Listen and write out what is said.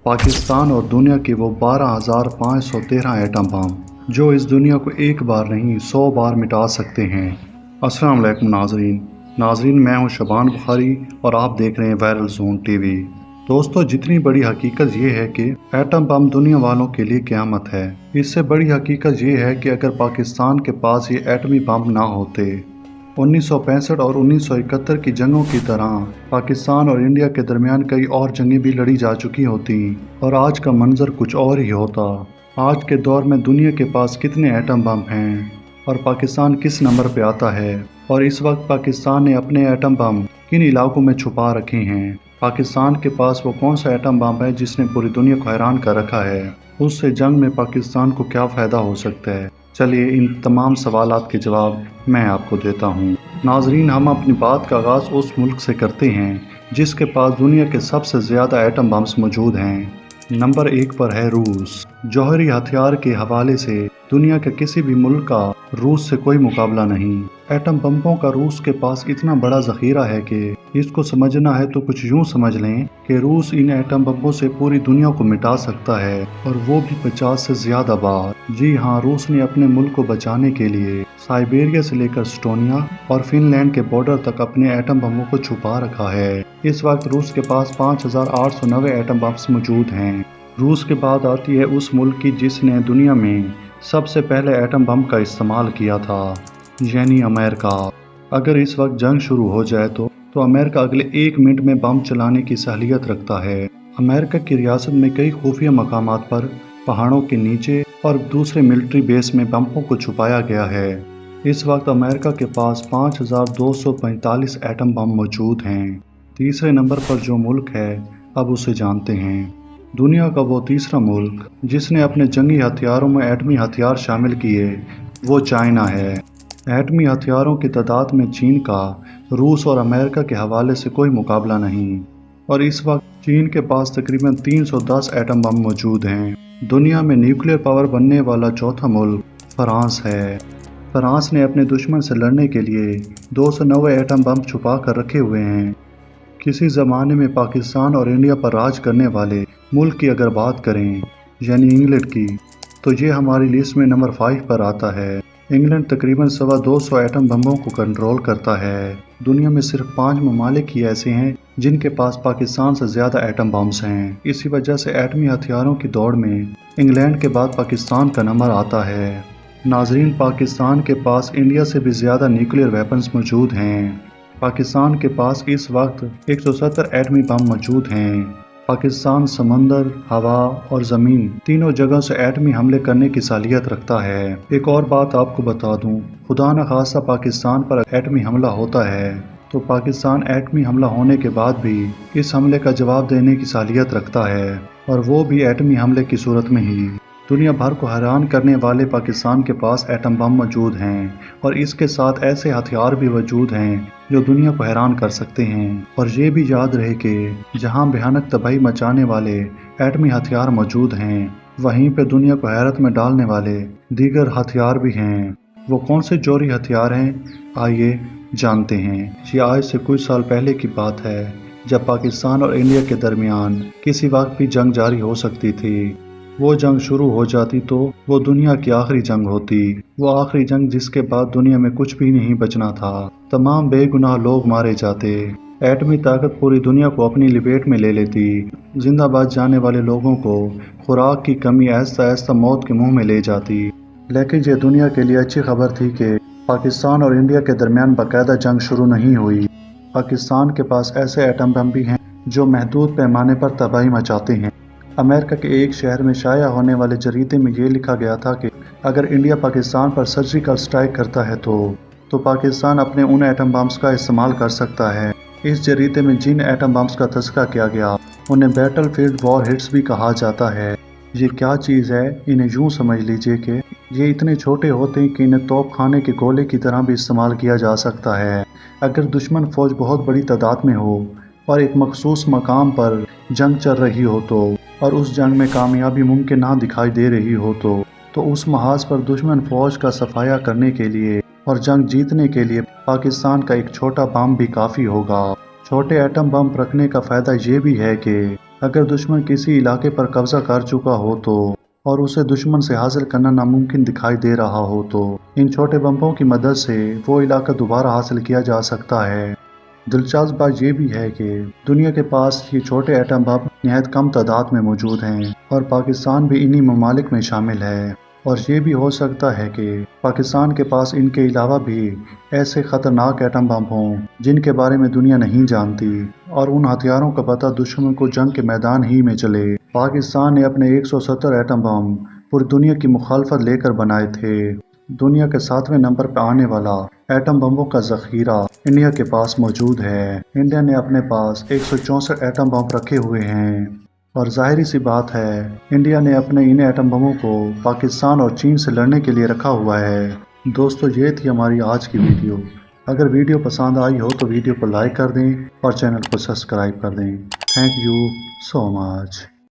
पाकिस्तान और दुनिया के वो 12,513 एटम बम जो इस दुनिया को एक बार नहीं 100 बार मिटा सकते हैं। अस्सलाम वालेकुम नाजरीन मैं हूं शबान बुखारी और आप देख रहे हैं वायरल जोन टीवी। दोस्तों, जितनी बड़ी हकीकत ये है कि एटम बम दुनिया वालों के लिए क़यामत है, इससे बड़ी हकीकत ये है कि अगर पाकिस्तान के पास ये एटमी बम ना होते 1965 और 1971 की जंगों की तरह पाकिस्तान और इंडिया के दरमियान कई और जंगें भी लड़ी जा चुकी होती और आज का मंजर कुछ और ही होता। आज के दौर में दुनिया के पास कितने एटम बम हैं और पाकिस्तान किस नंबर पे आता है, और इस वक्त पाकिस्तान ने अपने एटम बम किन इलाकों में छुपा रखे हैं। पाकिस्तान के पास वो कौन सा एटम बम है जिसने पूरी दुनिया को हैरान कर रखा है, उससे जंग में पाकिस्तान को क्या फ़ायदा हो सकता है। चलिए इन तमाम सवालात के जवाब मैं आपको देता हूँ। नाजरीन, हम अपनी बात का आगाज़ उस मुल्क से करते हैं जिसके पास दुनिया के सबसे ज़्यादा एटम बम्स मौजूद हैं। नंबर 1 पर है रूस। जौहरी हथियार के हवाले से दुनिया के किसी भी मुल्क का रूस से कोई मुकाबला नहीं। एटम बम्बों का रूस के पास इतना बड़ा ज़ख़ीरा है कि इसको समझना है तो कुछ यूँ समझ लें कि रूस इन एटम बम्बों से पूरी दुनिया को मिटा सकता है, और वो भी 50 से ज़्यादा बार। जी हाँ, रूस ने अपने मुल्क को बचाने के लिए साइबेरिया से लेकर एस्टोनिया और फिनलैंड के बॉर्डर तक अपने एटम बमों को छुपा रखा है। इस वक्त रूस के पास 5,890 एटम बम्स मौजूद हैं। रूस के बाद आती है उस मुल्क की जिसने दुनिया में सबसे पहले एटम बम का इस्तेमाल किया था, यानी अमेरिका। अगर इस वक्त जंग शुरू हो जाए तो अमेरिका अगले 1 मिनट में बम चलाने की सहलियत रखता है। अमेरिका की रियासत में कई खुफिया मकामात पर, पहाड़ों के नीचे और दूसरे मिलिट्री बेस में बमों को छुपाया गया है। इस वक्त अमेरिका के पास 5,245 एटम बम मौजूद हैं। तीसरे नंबर पर जो मुल्क है, अब उसे जानते हैं। दुनिया का वो तीसरा मुल्क जिसने अपने जंगी हथियारों में एटमी हथियार शामिल किए, वो चाइना है। एटमी हथियारों की तादाद में चीन का रूस और अमेरिका के हवाले से कोई मुकाबला नहीं, और इस वक्त चीन के पास तकरीबन 310 एटम बम मौजूद हैं। दुनिया में न्यूक्लियर पावर बनने वाला चौथा मुल्क फ्रांस है। फ्रांस ने अपने दुश्मन से लड़ने के लिए 290 एटम बम छुपा कर रखे हुए हैं। किसी ज़माने में पाकिस्तान और इंडिया पर राज करने वाले मुल्क की अगर बात करें, यानी इंग्लैंड की, तो ये हमारी लिस्ट में नंबर 5 पर आता है। इंग्लैंड तकरीबन 250 एटम बमों को कंट्रोल करता है। दुनिया में सिर्फ 5 ममालिक ही ऐसे हैं जिनके पास पाकिस्तान से ज़्यादा एटम बम्स हैं। इसी वजह से एटमी हथियारों की दौड़ में इंग्लैंड के बाद पाकिस्तान का नंबर आता है। नाजरीन, पाकिस्तान के पास इंडिया से भी ज़्यादा न्यूक्लियर वेपन्स मौजूद हैं। पाकिस्तान के पास इस वक्त 170 एटमी बम मौजूद हैं। पाकिस्तान समंदर, हवा और ज़मीन तीनों जगह से एटमी हमले करने की सालियत रखता है। एक और बात आपको बता दूं, खुदा न खासा पाकिस्तान पर एटमी हमला होता है तो पाकिस्तान एटमी हमला होने के बाद भी इस हमले का जवाब देने की सालियत रखता है, और वो भी एटमी हमले की सूरत में ही। दुनिया भर को हैरान करने वाले पाकिस्तान के पास एटम बम मौजूद हैं, और इसके साथ ऐसे हथियार भी मौजूद हैं जो दुनिया को हैरान कर सकते हैं। और ये भी याद रहे कि जहां भयानक तबाही मचाने वाले एटमी हथियार मौजूद हैं, वहीं पे दुनिया को हैरत में डालने वाले दीगर हथियार भी हैं। वो कौन से जौहरी हथियार हैं, आइए जानते हैं। ये आज से कुछ साल पहले की बात है, जब पाकिस्तान और इंडिया के दरमियान किसी वक्त भी जंग जारी हो सकती थी। वो जंग शुरू हो जाती तो वो दुनिया की आखिरी जंग होती। वो आखिरी जंग जिसके बाद दुनिया में कुछ भी नहीं बचना था। तमाम बेगुनाह लोग मारे जाते। एटमी ताकत पूरी दुनिया को अपनी लिपेट में ले लेती। जिंदा बच जाने वाले लोगों को खुराक की कमी आहिस्ता आहिस्ता मौत के मुंह में ले जाती। लेकिन ये दुनिया के लिए अच्छी खबर थी कि पाकिस्तान और इंडिया के दरमियान बाकायदा जंग शुरू नहीं हुई। पाकिस्तान के पास ऐसे एटम बम भी हैं जो महदूद पैमाने पर तबाही मचाते हैं। अमेरिका के एक शहर में शाया होने वाले जरीदे में ये लिखा गया था कि अगर इंडिया पाकिस्तान पर सर्जिकल स्ट्राइक करता है तो पाकिस्तान अपने उन एटम बम्स का इस्तेमाल कर सकता है। इस जरीदे में जिन एटम बम्स का तज़किरा किया गया उन्हें बैटलफील्ड वॉर हिट्स भी कहा जाता है। ये क्या चीज़ है, इन्हें यूँ समझ लीजिए कि ये इतने छोटे होते हैं कि इन्हें तोप खाने के गोले की तरह भी इस्तेमाल किया जा सकता है। अगर दुश्मन फ़ौज बहुत बड़ी तादाद में हो और एक मखसूस मकाम पर जंग चल रही हो और उस जंग में कामयाबी मुमकिन ना दिखाई दे रही हो तो उस महाज पर दुश्मन फ़ौज का सफाया करने के लिए और जंग जीतने के लिए पाकिस्तान का एक छोटा बम भी काफ़ी होगा। छोटे एटम बम रखने का फ़ायदा ये भी है कि अगर दुश्मन किसी इलाके पर कब्जा कर चुका हो तो और उसे दुश्मन से हासिल करना नामुमकिन दिखाई दे रहा हो तो इन छोटे बम्बों की मदद से वो इलाका दोबारा हासिल किया जा सकता है। दिलचस्प बात यह भी है कि दुनिया के पास ये छोटे एटम बम निहायत कम तादाद में मौजूद हैं और पाकिस्तान भी इन्हीं ममालिक में शामिल है। और ये भी हो सकता है कि पाकिस्तान के पास इनके अलावा भी ऐसे ख़तरनाक एटम बम हों जिनके बारे में दुनिया नहीं जानती और उन हथियारों का पता दुश्मन को जंग के मैदान ही में चले। पाकिस्तान ने अपने 170 एटम बम पूरी दुनिया की मुखालफत लेकर बनाए थे। दुनिया के 7वें नंबर पर आने वाला एटम बमों का ज़ख़ीरा इंडिया के पास मौजूद है। इंडिया ने अपने पास 164 एटम बम रखे हुए हैं और जाहिर सी बात है इंडिया ने अपने इन एटम बमों को पाकिस्तान और चीन से लड़ने के लिए रखा हुआ है। दोस्तों, ये थी हमारी आज की वीडियो। अगर वीडियो पसंद आई हो तो वीडियो को लाइक कर दें और चैनल को सब्सक्राइब कर दें। Thank you so much.